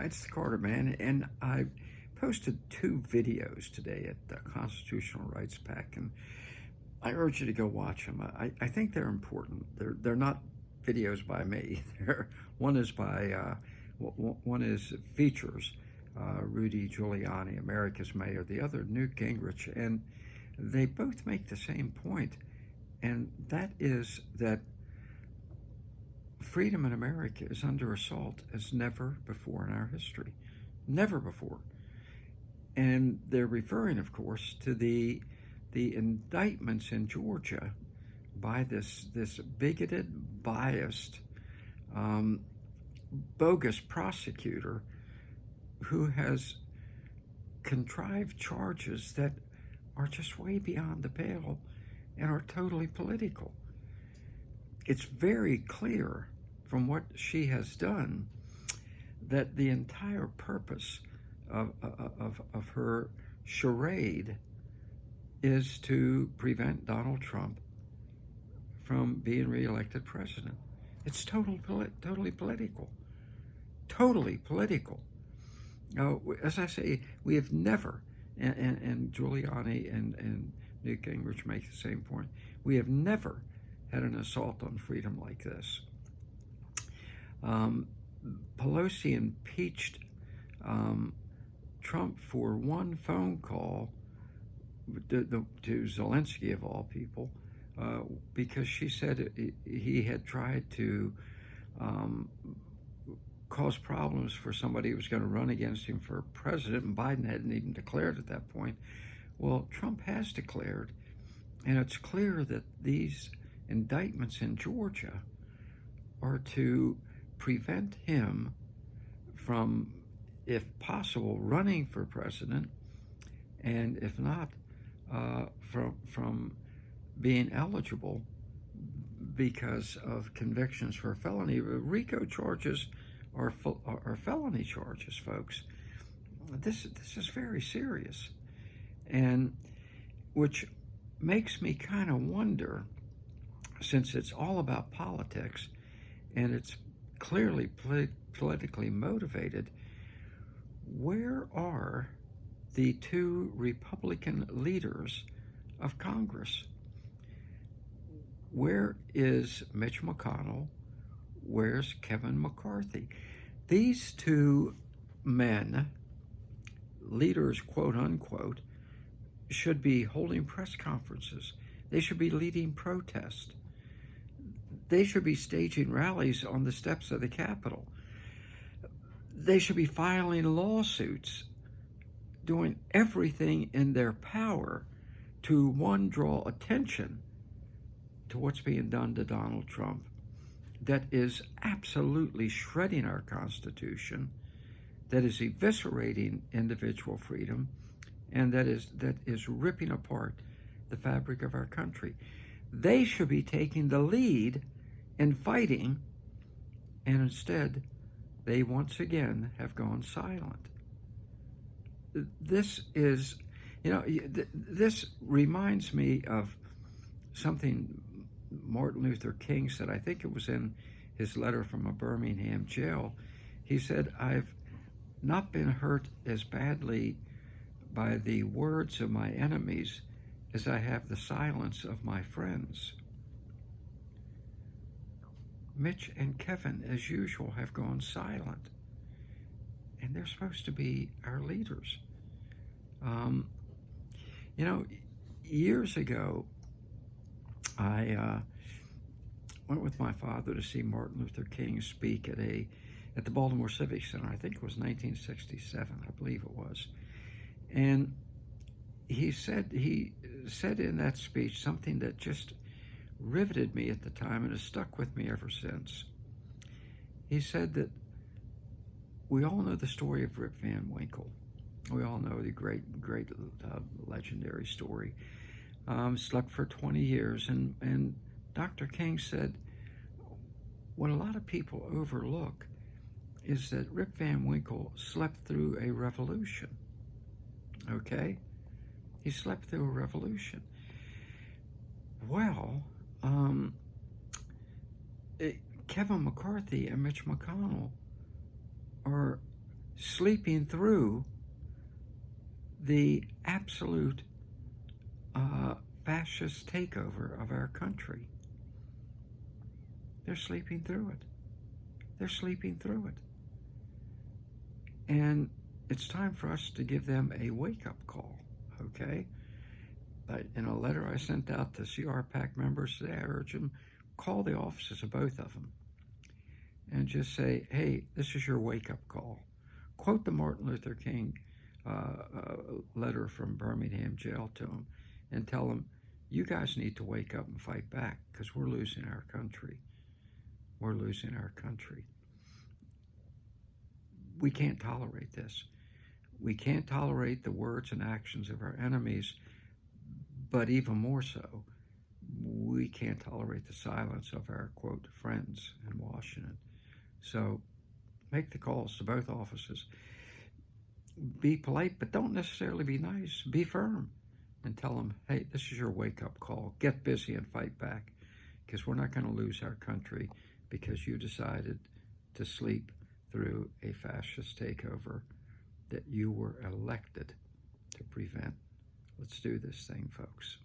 It's the Carter Man, and I posted 2 videos today at the Constitutional Rights PAC, and I urge you to go watch them. I think they're important. They're not videos by me. One is by one is features Rudy Giuliani, America's mayor. The other, Newt Gingrich, and they both make the same point, and that is that freedom in America is under assault as never before in our history. Never before. And they're referring, of course, to the indictments in Georgia by this bigoted, biased, bogus prosecutor who has contrived charges that are just way beyond the pale and are totally political. It's very clear from what she has done that the entire purpose of her charade is to prevent Donald Trump from being reelected president. It's totally political. Totally political. Now, as I say, we have never, and Giuliani and Newt Gingrich make the same point, we have never had an assault on freedom like this. Pelosi impeached Trump for one phone call to Zelensky, of all people, because she said he had tried to cause problems for somebody who was going to run against him for president, and Biden hadn't even declared at that point. Well, Trump has declared, and it's clear that these indictments in Georgia are to prevent him from, if possible, running for president, and if not, from being eligible because of convictions for felony. RICO charges are felony charges, folks. This is very serious, and which makes me kind of wonder, since it's all about politics and it's clearly politically motivated, where are the 2 Republican leaders of Congress? Where is Mitch McConnell? Where's Kevin McCarthy? These 2 men, leaders, quote unquote, should be holding press conferences. They should be leading protests. They should be staging rallies on the steps of the Capitol. They should be filing lawsuits, doing everything in their power to, one, draw attention to what's being done to Donald Trump, that is absolutely shredding our Constitution, that is eviscerating individual freedom, and that is ripping apart the fabric of our country. They should be taking the lead in fighting, and instead, they once again have gone silent. This is, this reminds me of something Martin Luther King said. I think it was in his letter from a Birmingham jail. He said, "I've not been hurt as badly by the words of my enemies as I have the silence of my friends." Mitch and Kevin, as usual, have gone silent, and they're supposed to be our leaders. Years ago, I went with my father to see Martin Luther King speak at the Baltimore Civic Center. I think it was 1967, I believe it was. And he said in that speech something that just riveted me at the time and has stuck with me ever since. He said that we all know the story of Rip Van Winkle. We all know the great legendary story. Slept for 20 years, and Dr. King said, what a lot of people overlook is that Rip Van Winkle slept through a revolution. Okay? He slept through a revolution. Well, Kevin McCarthy and Mitch McConnell are sleeping through the absolute fascist takeover of our country. They're sleeping through it. They're sleeping through it. And it's time for us to give them a wake-up call, okay? But in a letter I sent out to CRPAC members today, I urge them, call the offices of both of them and just say, hey, this is your wake-up call. Quote the Martin Luther King letter from Birmingham jail to them and tell them, you guys need to wake up and fight back because we're losing our country. We're losing our country. We can't tolerate this. We can't tolerate the words and actions of our enemies, but even more so, we can't tolerate the silence of our, quote, friends in Washington. So make the calls to both offices. Be polite, but don't necessarily be nice. Be firm and tell them, hey, this is your wake-up call. Get busy and fight back because we're not going to lose our country because you decided to sleep through a fascist takeover that you were elected to prevent. Let's do this thing, folks.